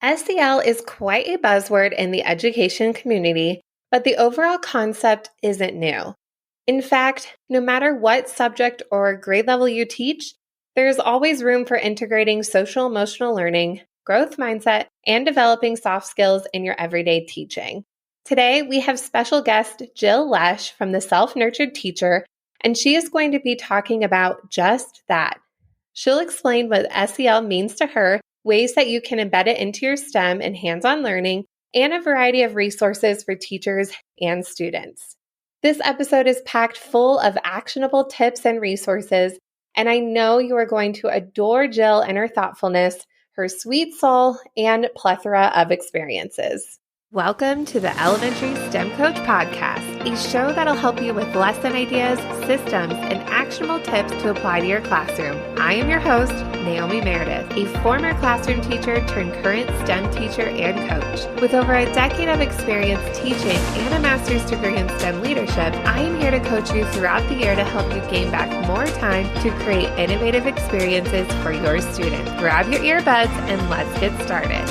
SEL is quite a buzzword in the education community, but the overall concept isn't new. In fact, no matter what subject or grade level you teach, there's always room for integrating social emotional learning, growth mindset, and developing soft skills in your everyday teaching. Today, we have special guest Jill Loesch from the Self-Nurtured Teacher, and she is going to be talking about just that. She'll explain what SEL means to her, ways that you can embed it into your STEM and hands-on learning, and a variety of resources for teachers and students. This episode is packed full of actionable tips and resources, and I know you are going to adore Jill and her thoughtfulness, her sweet soul, and plethora of experiences. Welcome to the Elementary STEM Coach Podcast, a show that'll help you with lesson ideas, systems, and actionable tips to apply to your classroom. I am your host, Naomi Meredith, a former classroom teacher turned current STEM teacher and coach. With over a decade of experience teaching and a master's degree in STEM leadership, I am here to coach you throughout the year to help you gain back more time to create innovative experiences for your students. Grab your earbuds and let's get started.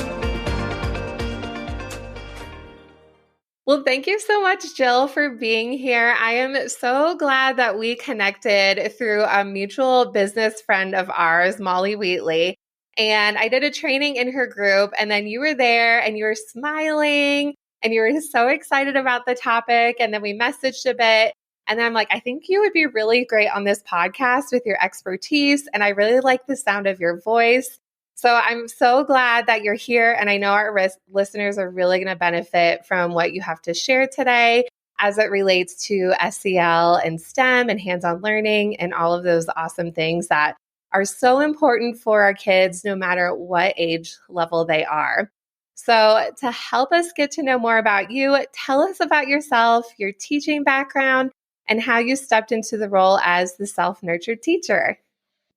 Well, thank you so much, Jill, for being here. I am so glad that we connected through a mutual business friend of ours, Molly Wheatley. And I did a training in her group, and then you were there and you were smiling and you were so excited about the topic. And then we messaged a bit. And then I'm like, I think you would be really great on this podcast with your expertise. And I really like the sound of your voice. So I'm so glad that you're here, and I know our listeners are really going to benefit from what you have to share today as it relates to SEL and STEM and hands-on learning and all of those awesome things that are so important for our kids no matter what age level they are. So to help us get to know more about you, tell us about yourself, your teaching background, and how you stepped into the role as the Self-Nurtured Teacher.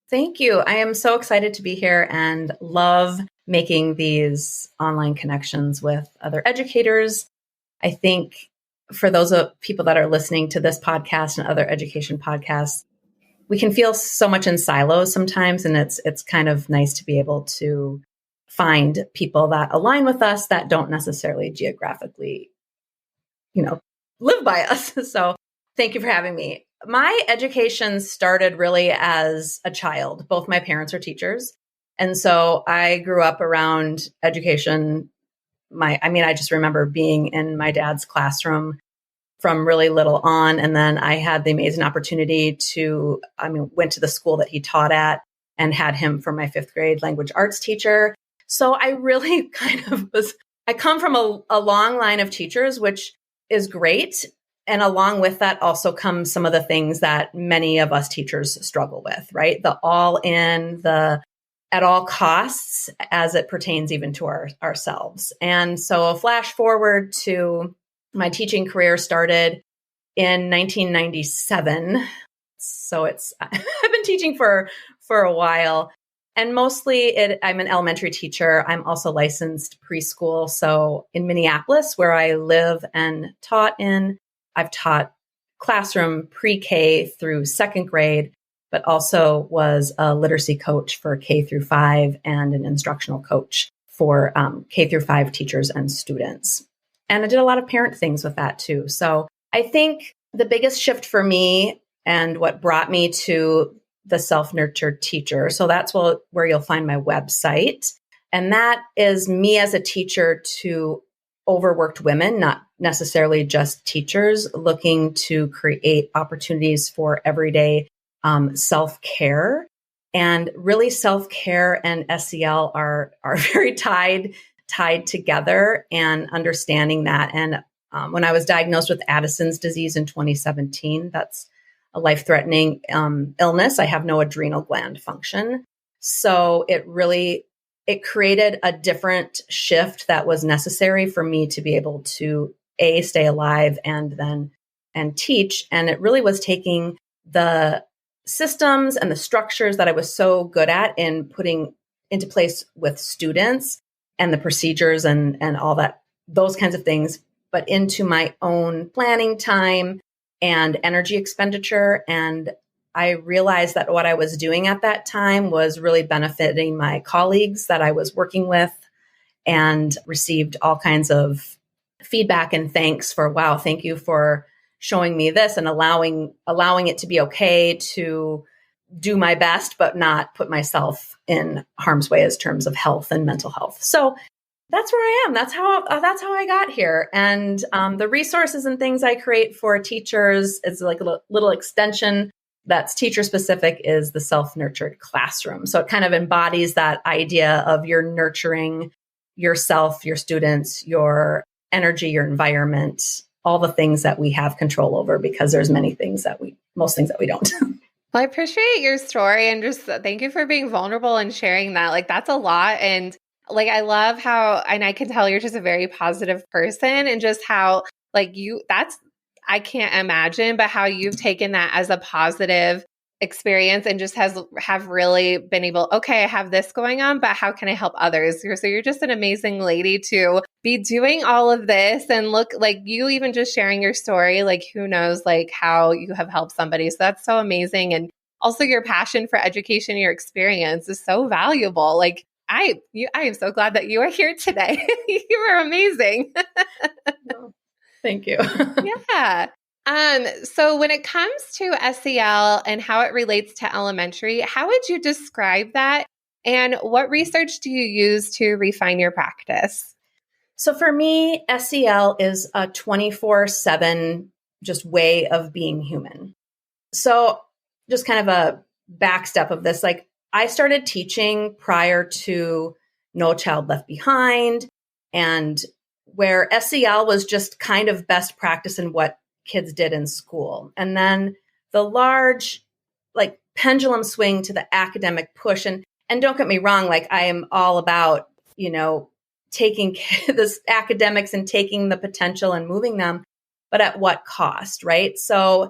Thank you. I am so excited to be here and love making these online connections with other educators. I think for those of people that are listening to this podcast and other education podcasts, we can feel so much in silos sometimes, and it's kind of nice to be able to find people that align with us that don't necessarily geographically, live by us. So thank you for having me. My education started really as a child. Both my parents are teachers. And so I grew up around education. I just remember being in my dad's classroom from really little on. And then I had the amazing opportunity went to the school that he taught at and had him for my 5th grade language arts teacher. So I really I come from a long line of teachers, which is great. And along with that also comes some of the things that many of us teachers struggle with, right? The all in, the at all costs as it pertains even to ourselves. And so a flash forward to my teaching career started in 1997. So I've been teaching for a while. And mostly I'm an elementary teacher. I'm also licensed preschool. So in Minneapolis, where I live and taught in, I've taught classroom pre-K through 2nd grade, but also was a literacy coach for K through 5 and an instructional coach for K through 5 teachers and students. And I did a lot of parent things with that too. So I think the biggest shift for me and what brought me to the Self-Nurtured Teacher, so that's where you'll find my website. And that is me as a teacher to overworked women, not necessarily just teachers, looking to create opportunities for everyday self-care. And really self-care and SEL are very tied together, and understanding that. And when I was diagnosed with Addison's disease in 2017, that's a life-threatening illness. I have no adrenal gland function. So it created a different shift that was necessary for me to be able to stay alive and teach. And it really was taking the systems and the structures that I was so good at in putting into place with students and the procedures and all that, those kinds of things, but into my own planning time and energy expenditure. And I realized that what I was doing at that time was really benefiting my colleagues that I was working with and received all kinds of feedback and thanks for, wow, thank you for showing me this and allowing it to be okay to do my best, but not put myself in harm's way as terms of health and mental health. So that's where I am. That's how I got here. And the resources and things I create for teachers is like a little extension that's teacher specific, is the self-nurtured classroom. So it kind of embodies that idea of you're nurturing yourself, your students, your energy, your environment, all the things that we have control over, because there's most things that we don't. Well, I appreciate your story, and just thank you for being vulnerable and sharing that. Like, that's a lot. And like, I love how, and I can tell you're just a very positive person, and just how like I can't imagine, but how you've taken that as a positive experience and just have really been able, okay, I have this going on, but how can I help others? So you're just an amazing lady to be doing all of this, and look, like, you even just sharing your story, like, who knows, like, how you have helped somebody. So that's so amazing. And also your passion for education, your experience is so valuable. Like, I am so glad that you are here today. You are amazing. Thank you. Yeah. So when it comes to SEL and how it relates to elementary, how would you describe that? And what research do you use to refine your practice? So for me, SEL is a 24/7 just way of being human. So just kind of a back step of this, like, I started teaching prior to No Child Left Behind, and where SEL was just kind of best practice in what kids did in school. And then the large, like, pendulum swing to the academic push. And don't get me wrong, like, I am all about, taking this academics and taking the potential and moving them, but at what cost, right? So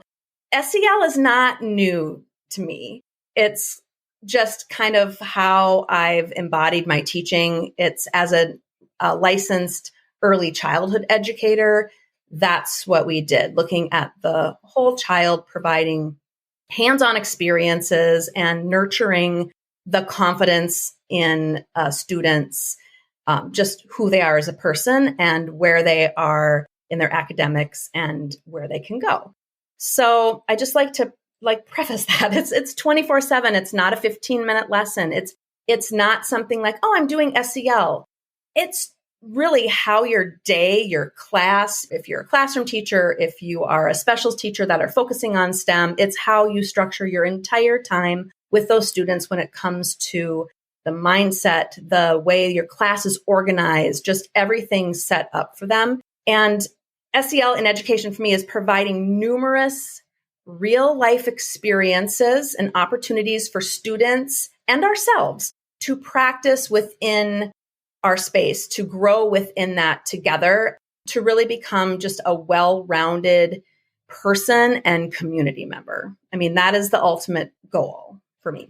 SEL is not new to me. It's just kind of how I've embodied my teaching. It's as a licensed early childhood educator. That's what we did, looking at the whole child, providing hands-on experiences and nurturing the confidence in students, just who they are as a person and where they are in their academics and where they can go. So I just like to preface that it's 24/7. It's not a 15-minute lesson. It's not something like, oh, I'm doing SEL. It's really how your day, your class, if you're a classroom teacher, if you are a specials teacher that are focusing on STEM, it's how you structure your entire time with those students when it comes to the mindset, the way your class is organized, just everything set up for them. And SEL in education for me is providing numerous real life experiences and opportunities for students and ourselves to practice within our space, to grow within that together, to really become just a well-rounded person and community member. I mean, that is the ultimate goal for me.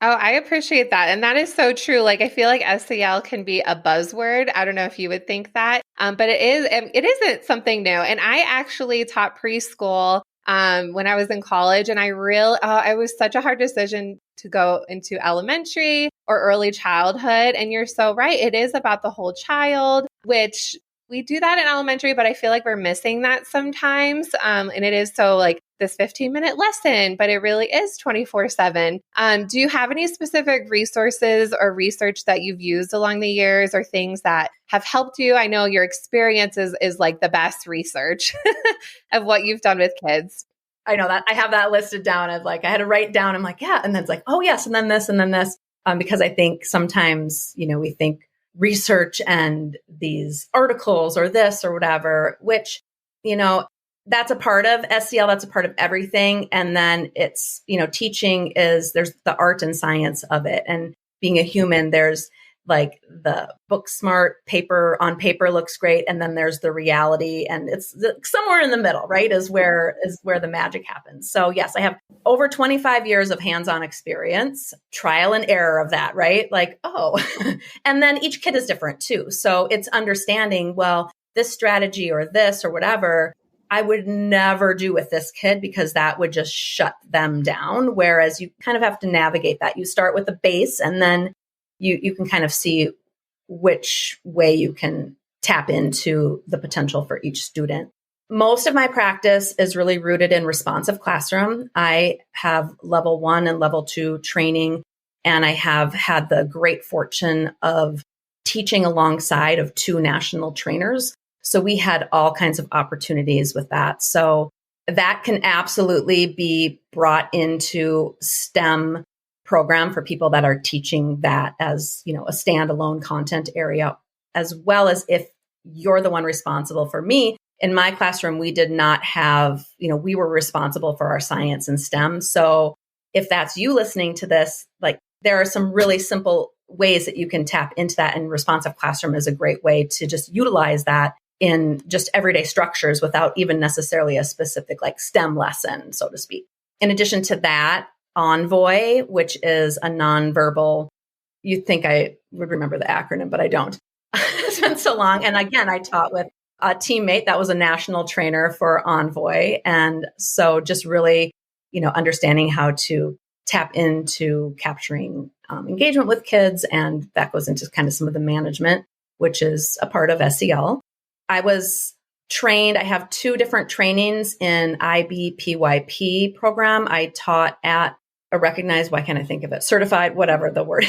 Oh, I appreciate that. And that is so true. Like, I feel like SEL can be a buzzword. I don't know if you would think that, but it isn't something new. And I actually taught preschool when I was in college, and it was such a hard decision to go into elementary or early childhood. And you're so right. It is about the whole child, which we do that in elementary, but I feel like we're missing that sometimes. And it is so like this 15-minute lesson, but it really is 24/7. Do you have any specific resources or research that you've used along the years, or things that have helped you? I know your experience is like the best research of what you've done with kids. I know that I have that listed down. I had to write down. I'm like, yeah. And then it's like, oh yes. And then this, and then this. Because I think sometimes, we think research and these articles or this or whatever, which, that's a part of SEL, that's a part of everything. And then it's, teaching there's the art and science of it. And being a human, there's like the book smart on paper looks great. And then there's the reality, and it's somewhere in the middle, right? Is where the magic happens. So yes, I have over 25 years of hands-on experience, trial and error of that, right? Like, oh, and then each kid is different too. So it's understanding, well, this strategy or this or whatever, I would never do with this kid because that would just shut them down. Whereas you kind of have to navigate that. You start with the base, and then you can kind of see which way you can tap into the potential for each student. Most of my practice is really rooted in responsive classroom. I have level 1 and level 2 training, and I have had the great fortune of teaching alongside of 2 national trainers. So we had all kinds of opportunities with that. So that can absolutely be brought into STEM program for people that are teaching that as, a standalone content area, as well as if you're the one responsible. For me, in my classroom, we did not have, we were responsible for our science and STEM. So if that's you listening to this, there are some really simple ways that you can tap into that. And responsive classroom is a great way to just utilize that in just everyday structures without even necessarily a specific STEM lesson, so to speak. In addition to that, Envoy, which is a nonverbal, you'd think I would remember the acronym, but I don't. It's been so long. And again, I taught with a teammate that was a national trainer for Envoy. And so just really, understanding how to tap into capturing engagement with kids. And that goes into kind of some of the management, which is a part of SEL. I was trained, I have 2 different trainings in IBPYP program. I taught at a recognized, why can't I think of it? Certified, whatever the word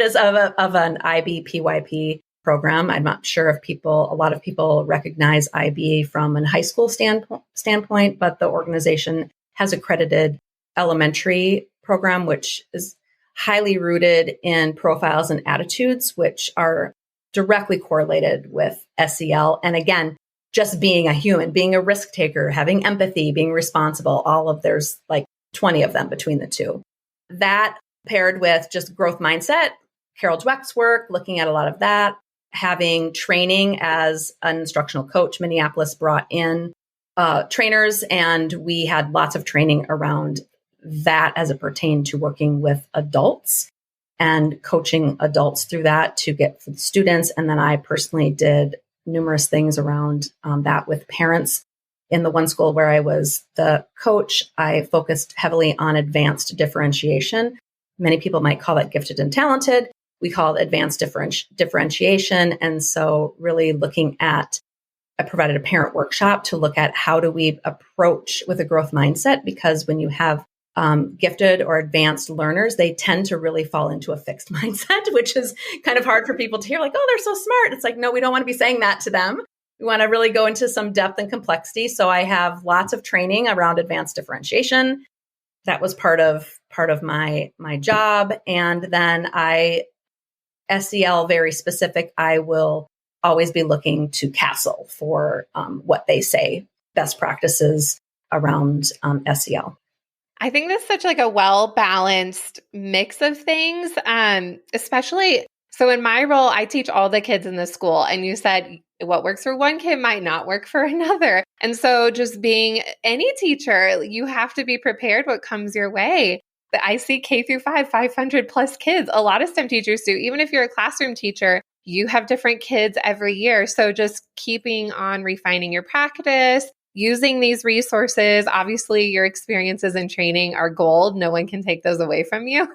is of an IBPYP program. I'm not sure if a lot of people recognize IB from a high school standpoint, but the organization has accredited elementary program, which is highly rooted in profiles and attitudes, which are directly correlated with SEL. And again, just being a human, being a risk taker, having empathy, being responsible, there's 20 of them between the 2. That paired with just growth mindset, Carol Dweck's work, looking at a lot of that, having training as an instructional coach. Minneapolis brought in trainers, and we had lots of training around that as it pertained to working with adults and coaching adults through that to get for the students. And then I personally did numerous things around that with parents. In the one school where I was the coach, I focused heavily on advanced differentiation. Many people might call that gifted and talented. We call it advanced differentiation. And so really looking at, I provided a parent workshop to look at how do we approach with a growth mindset, because when you have gifted or advanced learners, they tend to really fall into a fixed mindset, which is kind of hard for people to hear, oh, they're so smart. It's no, we don't want to be saying that to them. We want to really go into some depth and complexity. So I have lots of training around advanced differentiation. That was part of my job. And then SEL very specific, I will always be looking to CASEL for what they say, best practices around SEL. I think that's such a well-balanced mix of things, especially, so in my role, I teach all the kids in the school, and you said what works for one kid might not work for another. And so just being any teacher, you have to be prepared what comes your way. But I see K through 500 plus kids. A lot of STEM teachers do. Even if you're a classroom teacher, you have different kids every year. So just keeping on refining your practice, using these resources. Obviously, your experiences and training are gold. No one can take those away from you.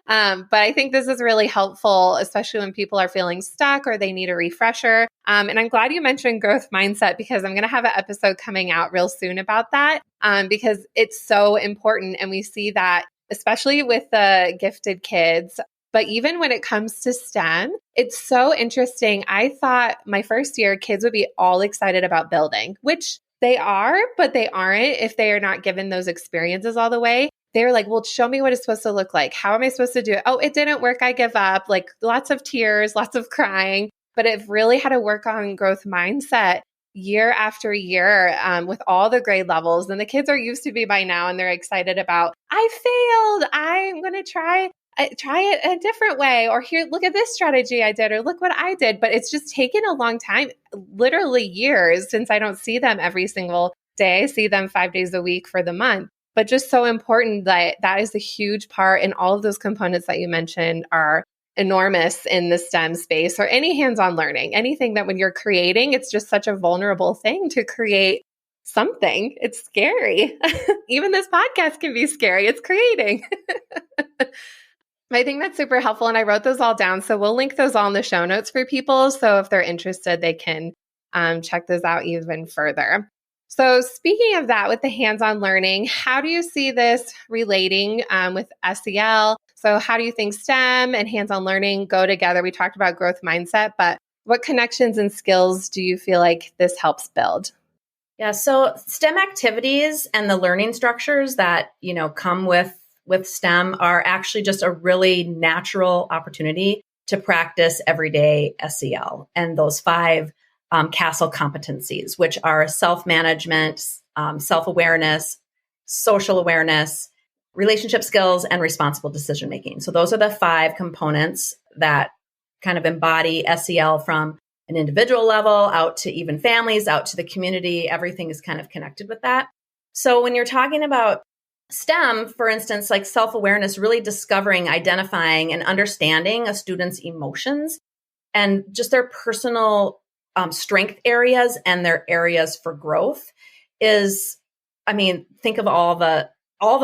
But I think this is really helpful, especially when people are feeling stuck or they need a refresher. And I'm glad you mentioned growth mindset, because I'm going to have an episode coming out real soon about that, because it's so important. And we see that, especially with the gifted kids. But even when it comes to STEM, it's so interesting. I thought my first year, kids would be all excited about building, which they are, but they aren't if they are not given those experiences all the way. They're like, well, show me what it's supposed to look like. How am I supposed to do it? Oh, it didn't work. I give up. Lots of tears, lots of crying. But it really had to work on growth mindset year after year with all the grade levels. And the kids are used to be by now, and they're excited about, I failed. I'm going to try it a different way, or here, look at this strategy I did, or look what I did. But it's just taken a long time, literally years, since I don't see them every single day. I see them 5 days a week for the month. But just so important that is a huge part, and all of those components that you mentioned are enormous in the STEM space, or any hands-on learning, anything that when you're creating, it's just such a vulnerable thing to create something. It's scary. Even this podcast can be scary. It's creating. I think that's super helpful. And I wrote those all down. So we'll link those all in the show notes for people. So if they're interested, they can check those out even further. So speaking of that, with the hands-on learning, how do you see this relating with SEL? So how do you think STEM and hands-on learning go together? We talked about growth mindset, but what connections and skills do you feel like this helps build? Yeah, so STEM activities and the learning structures that, come with STEM are actually just a really natural opportunity to practice everyday SEL and those 5 CASEL competencies, which are self-management, self-awareness, social awareness, relationship skills, and responsible decision-making. So those are the 5 components that kind of embody SEL from an individual level out to even families, out to the community. Everything is kind of connected with that. So when you're talking about STEM, for instance, like self-awareness, really discovering, identifying, and understanding a student's emotions and just their personal strength areas and their areas for growth is, think of all the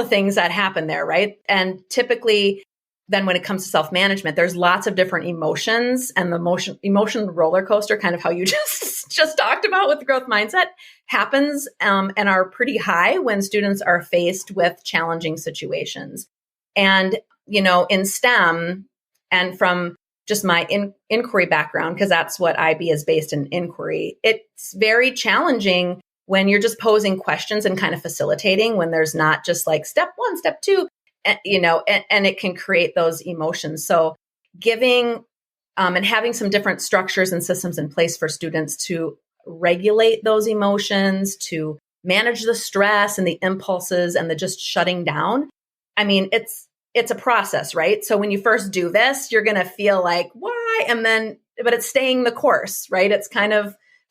things that happen there, right? And typically, then when it comes to self-management, there's lots of different emotions, and the emotion roller coaster, kind of how you just talked about with the growth mindset, happens and are pretty high when students are faced with challenging situations. And, in STEM, and from just my inquiry background, because that's what IB is based in, inquiry, it's very challenging when you're just posing questions and kind of facilitating, when there's not just like step 1, step 2, and it can create those emotions. So giving and having some different structures and systems in place for students to regulate those emotions, to manage the stress and the impulses and the just shutting down. It's a process, right? So when you first do this, you're going to feel like, why? But it's staying the course, right? It's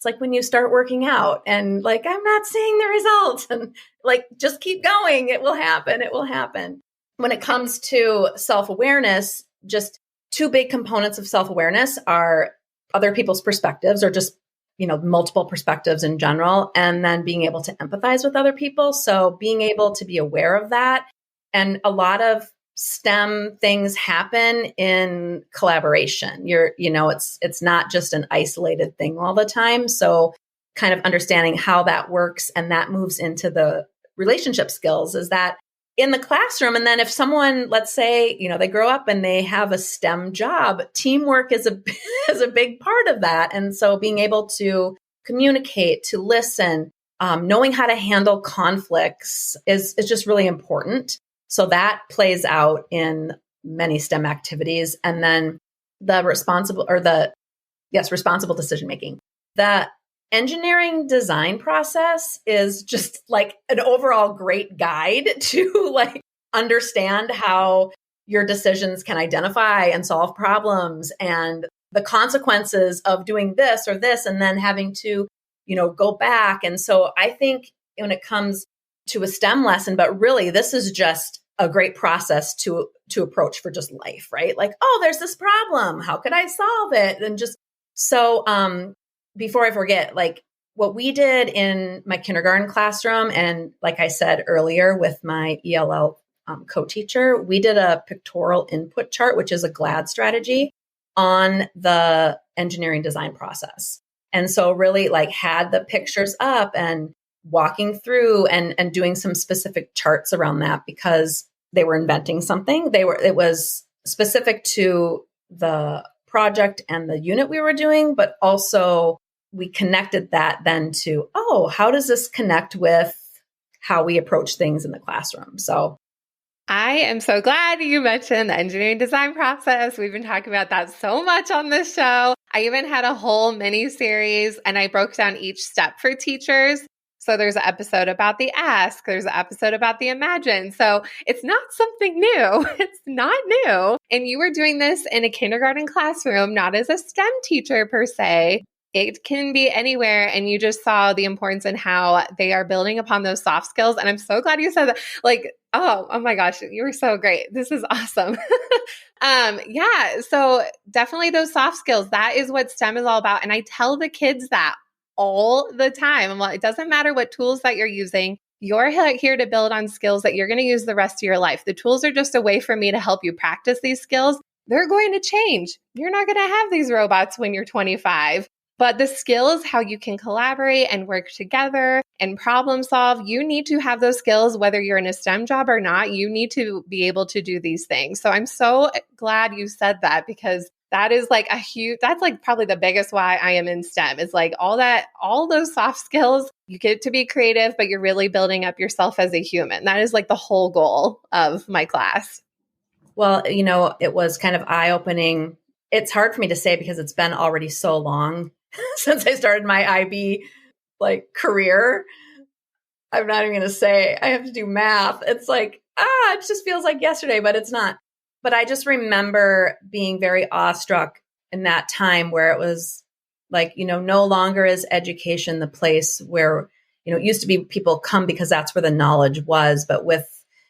like when you start working out and like, I'm not seeing the results, and like, just keep going. It will happen. It will happen. When it comes to self-awareness, just 2 big components of self-awareness are other people's perspectives, or just, multiple perspectives in general, and then being able to empathize with other people. So being able to be aware of that. And a lot of STEM things happen in collaboration. It's not just an isolated thing all the time. So kind of understanding how that works, and that moves into the relationship skills, is that in the classroom. And then if someone, let's say, they grow up and they have a STEM job, teamwork is is a big part of that. And so being able to communicate, to listen, knowing how to handle conflicts is just really important. So that plays out in many STEM activities. And then the responsible decision making. The engineering design process is just like an overall great guide to like understand how your decisions can identify and solve problems, and the consequences of doing this or this, and then having to, go back. And so I think when it comes to a STEM lesson, but really this is just a great process to approach for just life, right? Like, oh, there's this problem. How could I solve it? And just so, before I forget, like what we did in my kindergarten classroom, and like I said earlier with my ELL co-teacher, we did a pictorial input chart, which is a GLAD strategy, on the engineering design process. And so really like had the pictures up and walking through and doing some specific charts around that, because they were inventing something. It was specific to the project and the unit we were doing, but also we connected that then to, oh, how does this connect with how we approach things in the classroom? So I am so glad you mentioned the engineering design process. We've been talking about that so much on this show. I even had a whole mini series, and I broke down each step for teachers. So there's an episode about the ask, there's an episode about the imagine. So it's not something new. It's not new. And you were doing this in a kindergarten classroom, not as a STEM teacher per se. It can be anywhere. And you just saw the importance in how they are building upon those soft skills. And I'm so glad you said that. Like, oh my gosh, you were so great. This is awesome. Yeah. So definitely those soft skills. That is what STEM is all about. And I tell the kids that all the time. I'm like, it doesn't matter what tools that you're using. You're here to build on skills that you're going to use the rest of your life. The tools are just a way for me to help you practice these skills. They're going to change. You're not going to have these robots when you're 25. But the skills, how you can collaborate and work together and problem solve, you need to have those skills, whether you're in a STEM job or not. You need to be able to do these things. So I'm so glad you said that, because that is like that's like probably the biggest why I am in STEM, is like all those soft skills. You get to be creative, but you're really building up yourself as a human. That is like the whole goal of my class. Well, it was kind of eye-opening. It's hard for me to say because it's been already so long since I started my IB career. I'm not even going to say I have to do math. It's like, it just feels like yesterday, but it's not. But I just remember being very awestruck in that time where it was like, no longer is education the place where, it used to be people come because that's where the knowledge was. But with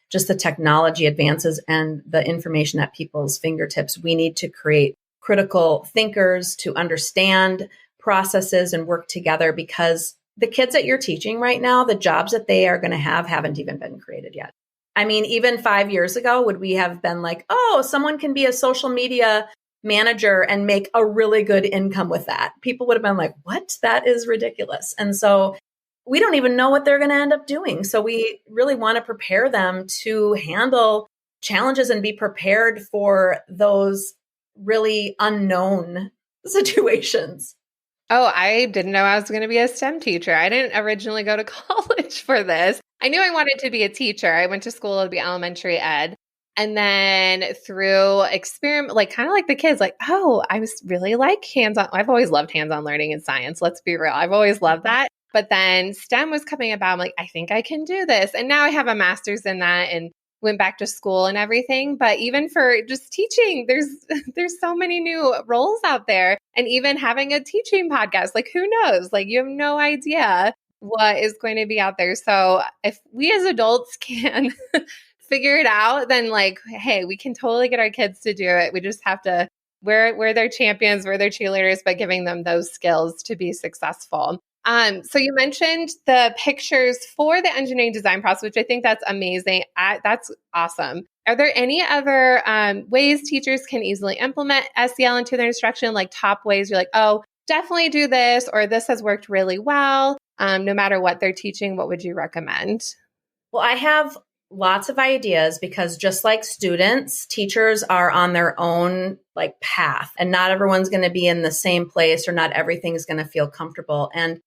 just the technology advances and the information at people's fingertips, we need to create critical thinkers to understand processes and work together, because the kids that you're teaching right now, the jobs that they are going to have haven't even been created yet. I mean, even 5 years ago, would we have been like, oh, someone can be a social media manager and make a really good income with that? People would have been like, what? That is ridiculous. And so we don't even know what they're going to end up doing. So we really want to prepare them to handle challenges and be prepared for those really unknown situations. Oh, I didn't know I was going to be a STEM teacher. I didn't originally go to college for this. I knew I wanted to be a teacher. I went to school to be elementary ed. And then through experiment, kind of like the kids, I was really like hands-on. I've always loved hands-on learning in science. Let's be real. I've always loved that. But then STEM was coming about. I'm like, I think I can do this. And now I have a master's in that and went back to school and everything. But even for just teaching, there's so many new roles out there. And even having a teaching podcast, who knows? You have no idea what is going to be out there. So if we as adults can figure it out, then hey, we can totally get our kids to do it. We just have to we're their champions, we're their cheerleaders, by giving them those skills to be successful. So you mentioned the pictures for the engineering design process, which I think that's amazing. That's awesome. Are there any other ways teachers can easily implement SEL into their instruction, top ways you're like, oh, definitely do this, or this has worked really well, no matter what they're teaching? What would you recommend? Well, I have lots of ideas, because just like students, teachers are on their own path, and not everyone's going to be in the same place, or not everything is going to feel comfortable. And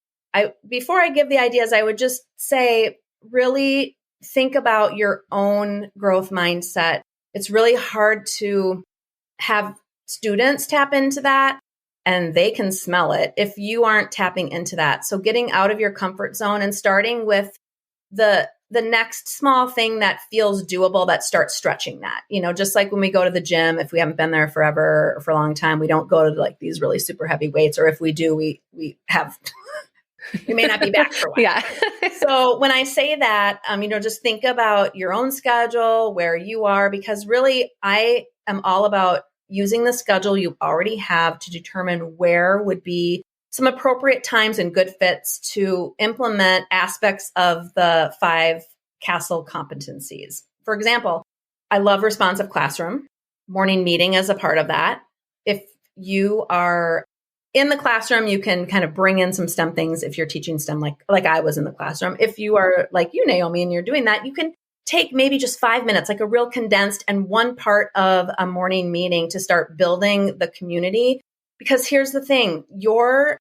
before I give the ideas, I would just say, really think about your own growth mindset. It's really hard to have students tap into that, and they can smell it if you aren't tapping into that. So getting out of your comfort zone and starting with the next small thing that feels doable, that starts stretching that, just like when we go to the gym, if we haven't been there forever or for a long time, we don't go to these really super heavy weights, or if we do, we have, we may not be back for a while. Yeah. So when I say that, just think about your own schedule, where you are, because really I am all about using the schedule you already have to determine where would be some appropriate times and good fits to implement aspects of the 5 CASEL competencies. For example, I love responsive classroom. Morning meeting is a part of that. If you are in the classroom, you can kind of bring in some STEM things if you're teaching STEM, like I was in the classroom. If you are like you, Naomi, and you're doing that, you can take maybe just 5 minutes, a real condensed and one part of a morning meeting to start building the community. Because here's the thing, your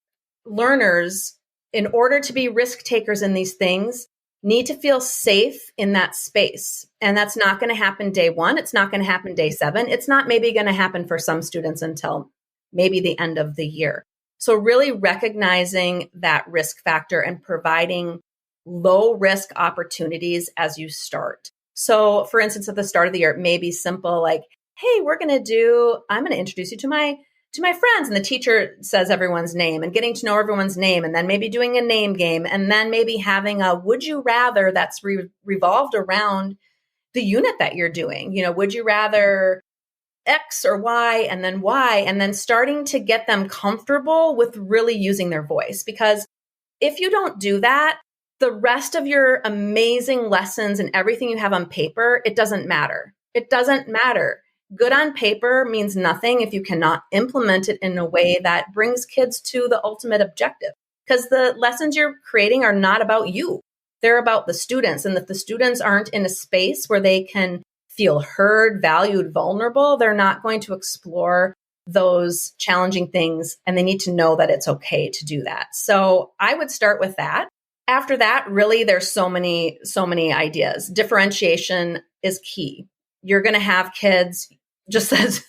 learners, in order to be risk takers in these things, need to feel safe in that space. And that's not going to happen day 1. It's not going to happen day 7. It's not maybe going to happen for some students until maybe the end of the year. So really recognizing that risk factor and providing low risk opportunities as you start. So for instance, at the start of the year, it may be simple, hey, I'm going to introduce you to my friends, and the teacher says everyone's name, and getting to know everyone's name, and then maybe doing a name game, and then maybe having a would you rather that's revolved around the unit that you're doing. Would you rather X or Y, and then starting to get them comfortable with really using their voice. Because if you don't do that, the rest of your amazing lessons and everything you have on paper, it doesn't matter. It doesn't matter. Good on paper means nothing if you cannot implement it in a way that brings kids to the ultimate objective. Because the lessons you're creating are not about you. They're about the students. And if the students aren't in a space where they can feel heard, valued, vulnerable, they're not going to explore those challenging things. And they need to know that it's okay to do that. So I would start with that. After that, really, there's so many ideas. Differentiation is key. You're going to have kids, just as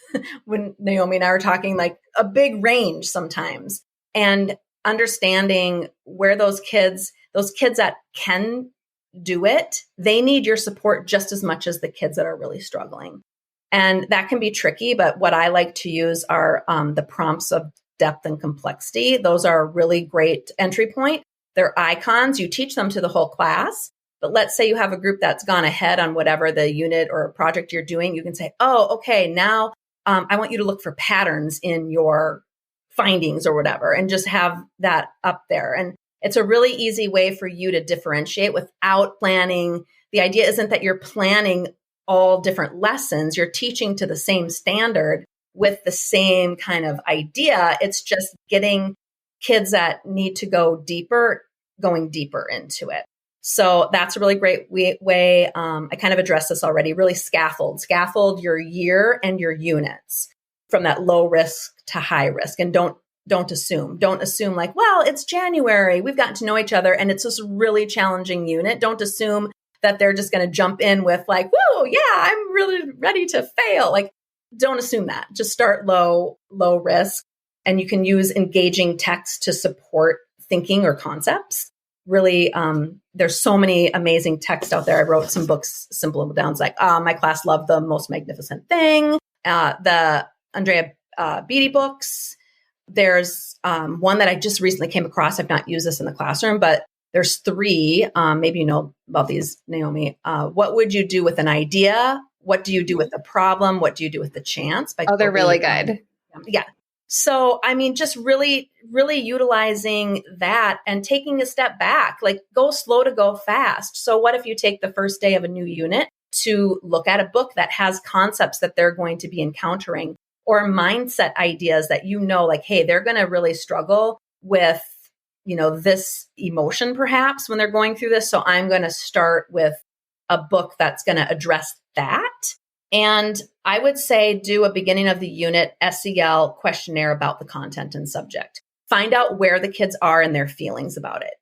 when Naomi and I were talking, like a big range sometimes, and understanding where those kids that can do it, they need your support just as much as the kids that are really struggling. And that can be tricky, but what I like to use are the prompts of depth and complexity. Those are a really great entry point. They're icons. You teach them to the whole class. But let's say you have a group that's gone ahead on whatever the unit or project you're doing. You can say, oh, okay, now I want you to look for patterns in your findings or whatever, and just have that up there. And it's a really easy way for you to differentiate without planning. The idea isn't that you're planning all different lessons. You're teaching to the same standard with the same kind of idea. It's just getting kids that need to go deeper, going deeper into it. So that's a really great way. I kind of addressed this already. Really scaffold your year and your units from that low risk to high risk. And don't assume like, well, it's January. We've gotten to know each other and it's this really challenging unit. Don't assume that they're just going to jump in with like, whoa, yeah, I'm really ready to fail. Like, don't assume that. Just start low risk. And you can use engaging text to support thinking or concepts. Really, there's so many amazing texts out there. I wrote some books, Simple and Downs, like my class loved The Most Magnificent Thing, the Andrea Beatty books. There's one that I just recently came across. I've not used this in the classroom, but there's 3. Maybe you know about these, Naomi. What would you do with an idea? What do you do with a problem? What do you do with the chance? Oh, they're really good. Yeah. So, I mean, just really, really utilizing that and taking a step back, like go slow to go fast. So what if you take the first day of a new unit to look at a book that has concepts that they're going to be encountering, or mindset ideas that like, hey, they're going to really struggle with, this emotion perhaps when they're going through this. So I'm going to start with a book that's going to address that. And I would say do a beginning of the unit SEL questionnaire about the content and subject. Find out where the kids are and their feelings about it.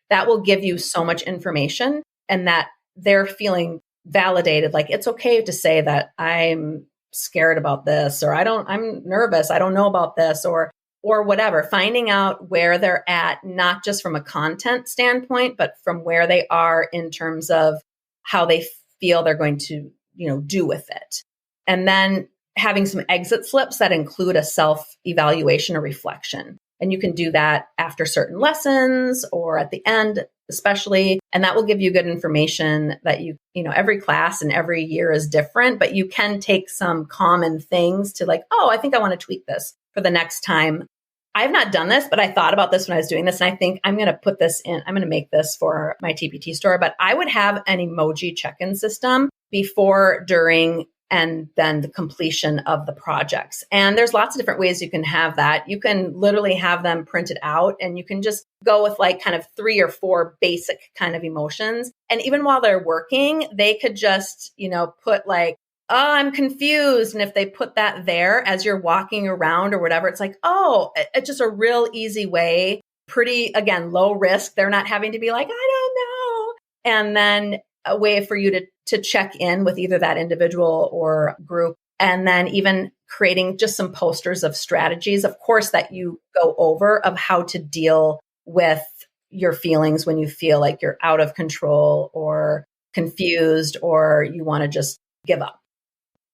That will give you so much information, and that they're feeling validated. Like, it's okay to say that I'm scared about this, or I'm nervous. I don't know about this, or whatever. Finding out where they're at, not just from a content standpoint, but from where they are in terms of how they feel they're going to do with it. And then having some exit slips that include a self-evaluation or reflection. And you can do that after certain lessons or at the end, especially. And that will give you good information that every class and every year is different, but you can take some common things to like, oh, I think I want to tweak this for the next time. I've not done this, but I thought about this when I was doing this. And I think I'm going to put this in, I'm going to make this for my TPT store, but I would have an emoji check-in system before, during, and then the completion of the projects. And there's lots of different ways you can have that. You can literally have them printed out, and you can just go with like kind of 3 or 4 basic kind of emotions. And even while they're working, they could just, put like, oh, I'm confused. And if they put that there as you're walking around or whatever, it's like, oh, it's just a real easy way, pretty, again, low risk. They're not having to be like, I don't know. And then a way for you to check in with either that individual or group. And then even creating just some posters of strategies, of course, that you go over of how to deal with your feelings when you feel like you're out of control or confused, or you want to just give up.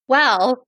Well,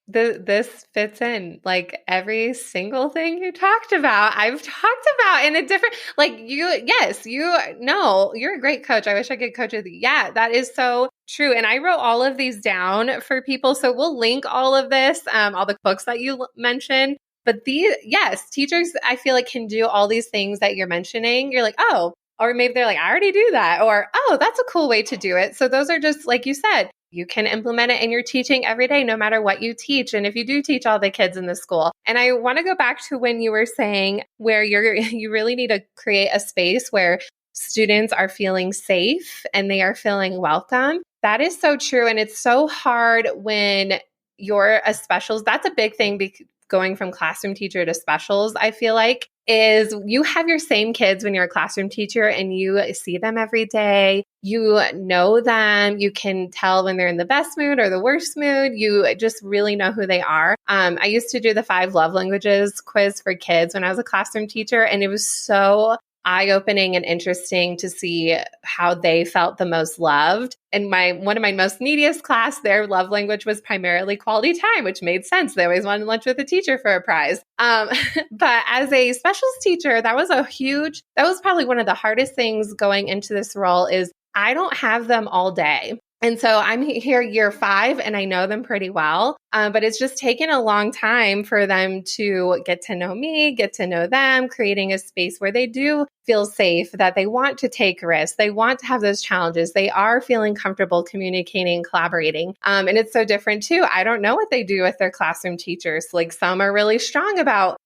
this fits in like every single thing you talked about. I've talked about in a different, like you're a great coach. I wish I could coach with you. Yeah, that is so true. And I wrote all of these down for people. So we'll link all of this, all the books that you mentioned. But teachers, I feel like, can do all these things that you're mentioning. You're like, oh, Or maybe they're like, I already do that. Or, oh, that's a cool way to do it. So those are just, like you said, you can implement it in your teaching every day, no matter what you teach. And if you do teach all the kids in the school. And I want to go back to when you were saying where you really need to create a space where students are feeling safe and they are feeling welcome. That is so true. And it's so hard when you're a specials. That's a big thing going from classroom teacher to specials, I feel like, is you have your same kids when you're a classroom teacher and you see them every day. You know them. You can tell when they're in the best mood or the worst mood. You just really know who they are. I used to do the 5 love languages quiz for kids when I was a classroom teacher, and it was so eye-opening and interesting to see how they felt the most loved. And one of my most neediest class, their love language was primarily quality time, which made sense. They always wanted lunch with a teacher for a prize. But as a specials teacher, that was probably one of the hardest things going into this role is I don't have them all day. And so I'm here year 5 and I know them pretty well, but it's just taken a long time for them to get to know me, get to know them, creating a space where they do feel safe, that they want to take risks, they want to have those challenges, they are feeling comfortable communicating, collaborating. And it's so different too. I don't know what they do with their classroom teachers. Like some are really strong about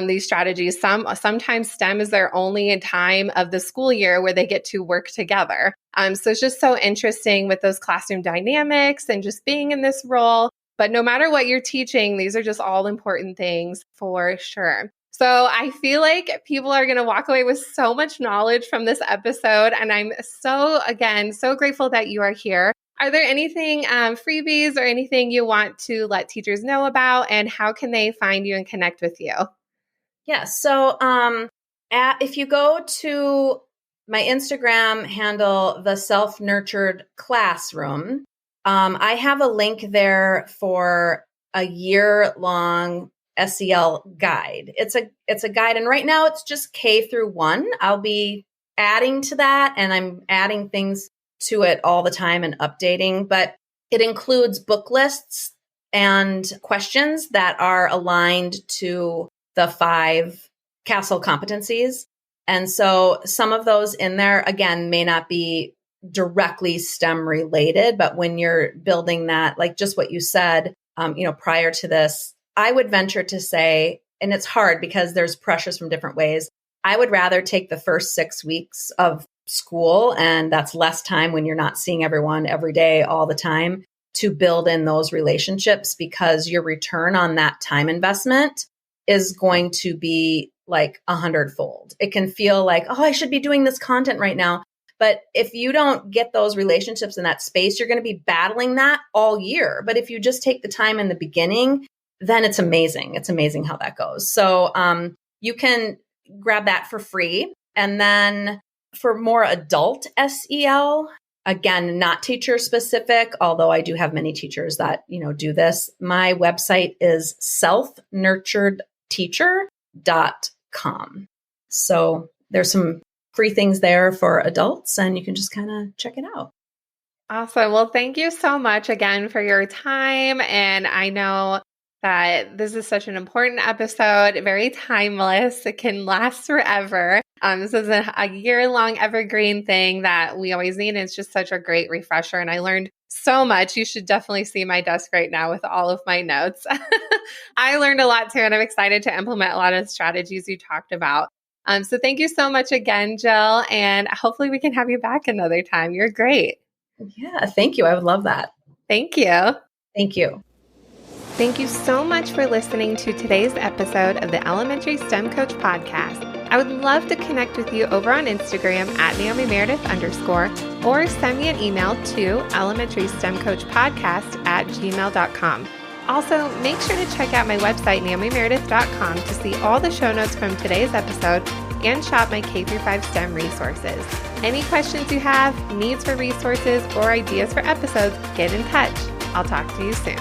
these strategies. Sometimes STEM is their only time of the school year where they get to work together. So it's just so interesting with those classroom dynamics and just being in this role. But no matter what you're teaching, these are just all important things for sure. So I feel like people are going to walk away with so much knowledge from this episode. And I'm so grateful that you are here. Are there anything, freebies or anything you want to let teachers know about, and how can they find you and connect with you? Yeah. So if you go to my Instagram handle, The Self-Nurtured Classroom, I have a link there for a year-long SEL guide. It's a guide, and right now it's just K through 1. I'll be adding to that, and I'm adding things to it all the time and updating, but it includes book lists and questions that are aligned to the 5 CASEL competencies. And so some of those in there, again, may not be directly STEM related, but when you're building that, like just what you said, prior to this, I would venture to say, and it's hard because there's pressures from different ways, I would rather take the first 6 weeks of school, and that's less time when you're not seeing everyone every day all the time, to build in those relationships, because your return on that time investment is going to be like 100-fold. It can feel like, oh, I should be doing this content right now. But if you don't get those relationships in that space, you're going to be battling that all year. But if you just take the time in the beginning, then it's amazing. It's amazing how that goes. So you can grab that for free. And then for more adult SEL, again, not teacher specific, although I do have many teachers that, do this. My website is selfnurturedteacher.com. So there's some free things there for adults, and you can just kind of check it out. Awesome. Well, thank you so much again for your time. And I know that this is such an important episode, very timeless. It can last forever. This is a year-long evergreen thing that we always need. And it's just such a great refresher. And I learned so much. You should definitely see my desk right now with all of my notes. I learned a lot too, and I'm excited to implement a lot of the strategies you talked about. So thank you so much again, Jill. And hopefully we can have you back another time. You're great. Yeah, thank you. I would love that. Thank you. Thank you. Thank you so much for listening to today's episode of the Elementary STEM Coach Podcast. I would love to connect with you over on Instagram at NaomiMeredith_, or send me an email to elementarystemcoachpodcast@gmail.com. Also, make sure to check out my website, NaomiMeredith.com, to see all the show notes from today's episode and shop my K-5 STEM resources. Any questions you have, needs for resources, or ideas for episodes, get in touch. I'll talk to you soon.